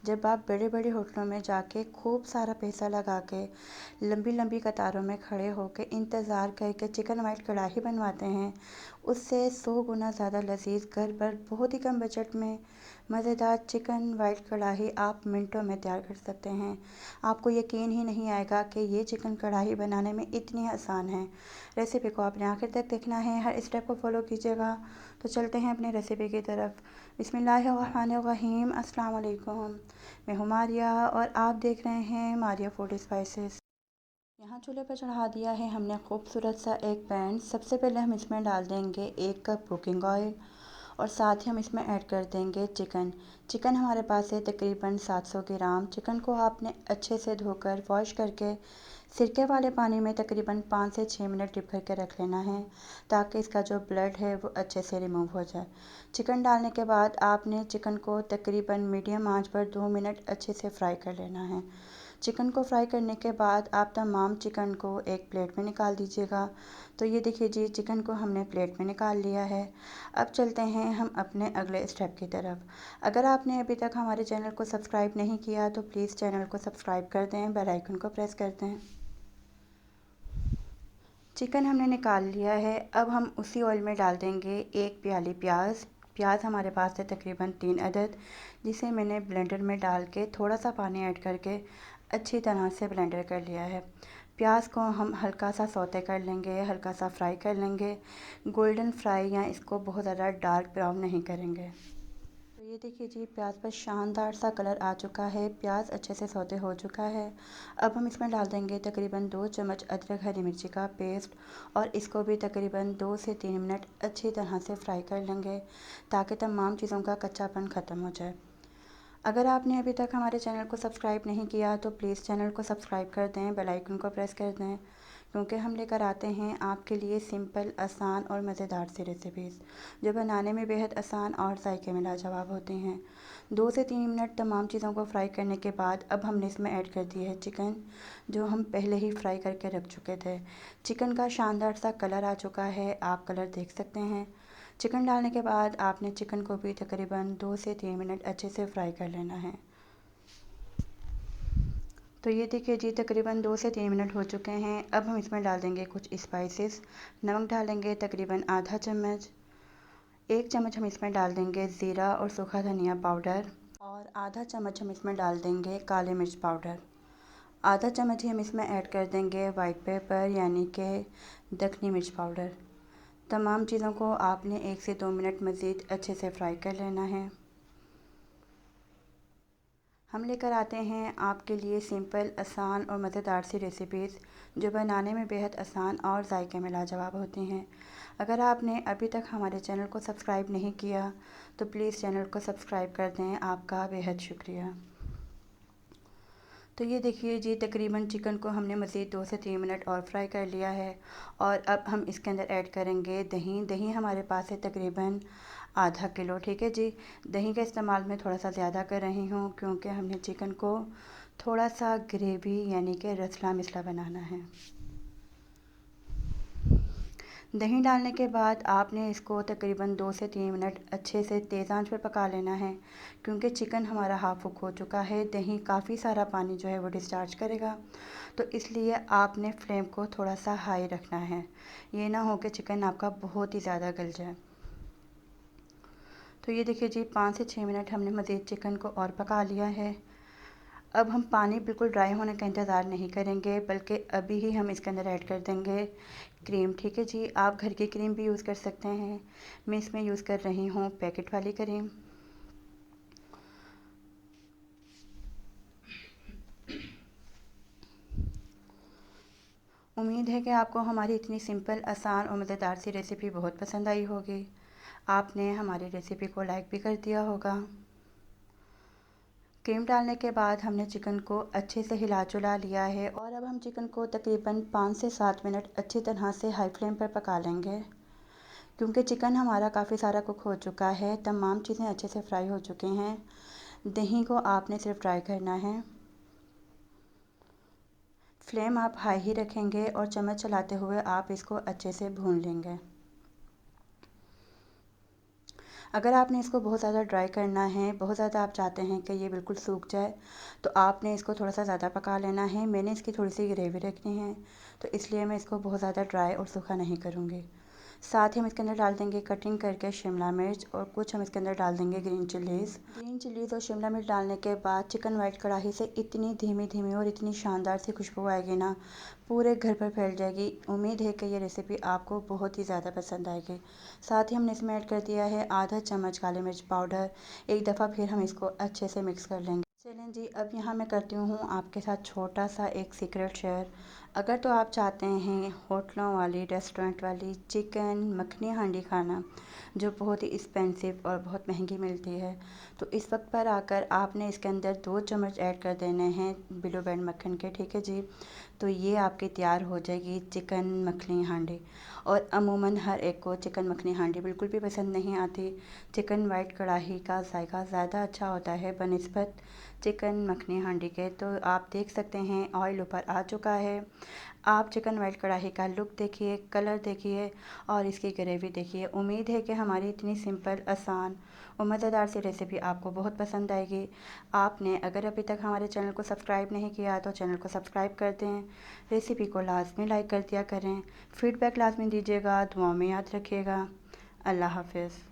जब आप बड़े बड़े होटलों में जाके खूब सारा पैसा लगा के लंबी लंबी कतारों में खड़े होकर इंतज़ार करके चिकन वाइट कढ़ाई बनवाते हैं, उससे 100 गुना ज़्यादा लजीज घर पर बहुत ही कम बजट में मज़ेदार चिकन वाइट कढ़ाई आप मिनटों में तैयार कर सकते हैं। आपको यकीन ही नहीं आएगा कि ये चिकन कढ़ाई बनाने में इतनी आसान है। रेसिपी को आपने आखिर तक देखना है, हर स्टेप को फॉलो कीजिएगा। तो चलते हैं अपने रेसिपी की तरफ। बिस्मिल्लाहिर्रहमानिर्रहीम, अस्सलाम वालेकुम। मैं हूँ मारिया और आप देख रहे हैं मारिया फूड स्पाइसेस। यहाँ चूल्हे पर चढ़ा दिया है हमने खूबसूरत सा एक पैन। सबसे पहले हम इसमें डाल देंगे 1 कप कुकिंग ऑयल और साथ ही हम इसमें ऐड कर देंगे चिकन। चिकन हमारे पास है तकरीबन 700 ग्राम। चिकन को आपने अच्छे से धोकर वॉश करके सिरके वाले पानी में तकरीबन 5 से 6 मिनट डिप करके रख लेना है, ताकि इसका जो ब्लड है वो अच्छे से रिमूव हो जाए। चिकन डालने के बाद आपने चिकन को तकरीबन मीडियम आंच पर 2 मिनट अच्छे से फ्राई कर लेना है। चिकन को फ्राई करने के बाद आप तमाम चिकन को एक प्लेट में निकाल दीजिएगा। तो ये देखिए जी, चिकन को हमने प्लेट में निकाल लिया है। अब चलते हैं हम अपने अगले स्टेप की तरफ। अगर आपने अभी तक हमारे चैनल को सब्सक्राइब नहीं किया तो प्लीज़ चैनल को सब्सक्राइब कर दें, बेल आइकन को प्रेस कर दें। चिकन हमने निकाल लिया है। अब हम उसी ऑयल में डाल देंगे 1 प्याली प्याज। प्याज हमारे पास है तकरीबन 3 अदद, जिसे मैंने ब्लेंडर में डाल के थोड़ा सा पानी ऐड करके अच्छी तरह से ब्लेंडर कर लिया है। प्याज को हम हल्का सा सौते कर लेंगे, हल्का सा फ्राई कर लेंगे। गोल्डन फ्राई या इसको बहुत ज़्यादा डार्क ब्राउन नहीं करेंगे। तो ये देखिए जी, प्याज पर शानदार सा कलर आ चुका है, प्याज अच्छे से सौते हो चुका है। अब हम इसमें डाल देंगे तकरीबन 2 चम्मच अदरक हरी मिर्ची का पेस्ट और इसको भी तकरीबन 2 से 3 मिनट अच्छी तरह से फ्राई कर लेंगे, ताकि तमाम चीज़ों का कच्चापन ख़त्म हो जाए। अगर आपने अभी तक हमारे चैनल को सब्सक्राइब नहीं किया तो प्लीज़ चैनल को सब्सक्राइब कर दें, बेल आइकन को प्रेस कर दें, क्योंकि हम लेकर आते हैं आपके लिए सिंपल, आसान और मज़ेदार सी रेसिपीज़, जो बनाने में बेहद आसान और जायके में लाजवाब होती हैं। 2 से 3 मिनट तमाम चीज़ों को फ्राई करने के बाद अब हमने इसमें ऐड कर दिया है चिकन, जो हम पहले ही फ्राई करके रख चुके थे। चिकन का शानदार सा कलर आ चुका है, आप कलर देख सकते हैं। चिकन डालने के बाद आपने चिकन को भी तकरीबन 2 से 3 मिनट अच्छे से फ्राई कर लेना है। तो ये देखिए जी, तकरीबन 2 से 3 मिनट हो चुके हैं। अब हम इसमें डाल देंगे कुछ स्पाइसेस। नमक डालेंगे तकरीबन आधा चम्मच। 1 चम्मच हम इसमें डाल देंगे ज़ीरा और सूखा धनिया पाउडर और आधा चम्मच हम इसमें डाल देंगे काली मिर्च पाउडर। आधा चम्मच ही हम इसमें ऐड कर देंगे वाइट पेपर यानी कि दखनी मिर्च पाउडर। तमाम चीज़ों को आपने 1 से 2 मिनट मज़ीद अच्छे से फ्राई कर लेना है। हम लेकर आते हैं आपके लिए सिंपल, आसान और मज़ेदार सी रेसिपीज़, जो बनाने में बेहद आसान और जायके में लाजवाब होती हैं। अगर आपने अभी तक हमारे चैनल को सब्सक्राइब नहीं किया तो प्लीज़ चैनल को सब्सक्राइब कर दें, आपका बेहद शुक्रिया। तो ये देखिए जी, तकरीबन चिकन को हमने मज़ीद 2 से 3 मिनट और फ्राई कर लिया है और अब हम इसके अंदर ऐड करेंगे दही। दही हमारे पास है तकरीबन आधा किलो, ठीक है जी। दही का इस्तेमाल मैं थोड़ा सा ज़्यादा कर रही हूँ, क्योंकि हमने चिकन को थोड़ा सा ग्रेवी यानी कि रसला मिसला बनाना है। दही डालने के बाद आपने इसको तकरीबन 2 से 3 मिनट अच्छे से तेज़ आंच पर पका लेना है, क्योंकि चिकन हमारा हाफ़ कुक हो चुका है। दही काफ़ी सारा पानी जो है वो डिस्चार्ज करेगा, तो इसलिए आपने फ्लेम को थोड़ा सा हाई रखना है। ये ना हो कि चिकन आपका बहुत ही ज़्यादा गल जाए। तो ये देखिए जी, 5 से 6 मिनट हमने मज़ीद चिकन को और पका लिया है। अब हम पानी बिल्कुल ड्राई होने का इंतज़ार नहीं करेंगे, बल्कि अभी ही हम इसके अंदर ऐड कर देंगे क्रीम, ठीक है जी। आप घर की क्रीम भी यूज़ कर सकते हैं, मैं इसमें यूज़ कर रही हूँ पैकेट वाली क्रीम। उम्मीद है कि आपको हमारी इतनी सिंपल, आसान और मज़ेदार सी रेसिपी बहुत पसंद आई होगी। आपने हमारी रेसिपी को लाइक भी कर दिया होगा। क्रीम डालने के बाद हमने चिकन को अच्छे से हिला जुला लिया है और अब हम चिकन को तकरीबन 5 से 7 मिनट अच्छी तरह से हाई फ्लेम पर पका लेंगे, क्योंकि चिकन हमारा काफ़ी सारा कुक हो चुका है, तमाम चीज़ें अच्छे से फ्राई हो चुकी हैं। दही को आपने सिर्फ फ्राई करना है। फ्लेम आप हाई ही रखेंगे और चम्मच चलाते हुए आप इसको अच्छे से भून लेंगे। अगर आपने इसको बहुत ज़्यादा ड्राई करना है, बहुत ज़्यादा आप चाहते हैं कि ये बिल्कुल सूख जाए, तो आपने इसको थोड़ा सा ज़्यादा पका लेना है। मैंने इसकी थोड़ी सी ग्रेवी रखनी है, तो इसलिए मैं इसको बहुत ज़्यादा ड्राई और सूखा नहीं करूँगी। साथ ही हम इसके अंदर डाल देंगे कटिंग करके शिमला मिर्च, और कुछ हम इसके अंदर डाल देंगे ग्रीन चिलीज़ और शिमला मिर्च डालने के बाद चिकन वाइट कढ़ाई से इतनी धीमी धीमी और इतनी शानदार सी खुशबू आएगी ना, पूरे घर पर फैल जाएगी। उम्मीद है कि ये रेसिपी आपको बहुत ही ज़्यादा पसंद आएगी। साथ ही हमने इसमें ऐड कर दिया है आधा चम्मच काली मिर्च पाउडर। एक दफ़ा फिर हम इसको अच्छे से मिक्स कर लेंगे। चलें जी, अब यहाँ मैं करती हूँ आपके साथ छोटा सा एक सीक्रेट शेयर। अगर तो आप चाहते हैं होटलों वाली, रेस्टोरेंट वाली चिकन मखनी हांडी खाना, जो बहुत ही एक्सपेंसिव और बहुत महंगी मिलती है, तो इस वक्त पर आकर आपने इसके अंदर 2 चम्मच ऐड कर देने हैं बिलो बैंड मक्खन के, ठीक है जी। तो ये आपकी तैयार हो जाएगी चिकन मखनी हांडी। और अमूमन हर एक को चिकन मखनी हांडी बिल्कुल भी पसंद नहीं आती। चिकन वाइट कढ़ाई का जायका ज़्यादा अच्छा होता है बनिस्बत चिकन मखनी हांडी के। तो आप देख सकते हैं ऑयल ऊपर आ चुका है। आप चिकन वाइट कढ़ाई का लुक देखिए, कलर देखिए और इसकी ग्रेवी देखिए। उम्मीद है कि हमारी इतनी सिंपल, आसान और मज़ेदार सी रेसिपी आपको बहुत पसंद आएगी। आपने अगर अभी तक हमारे चैनल को सब्सक्राइब नहीं किया तो चैनल को सब्सक्राइब कर दें। रेसिपी को लाजमी लाइक कर दिया करें। फीडबैक लाजमी दीजिएगा। दुआओं में याद रखिएगा। अल्लाह हाफ़िज़।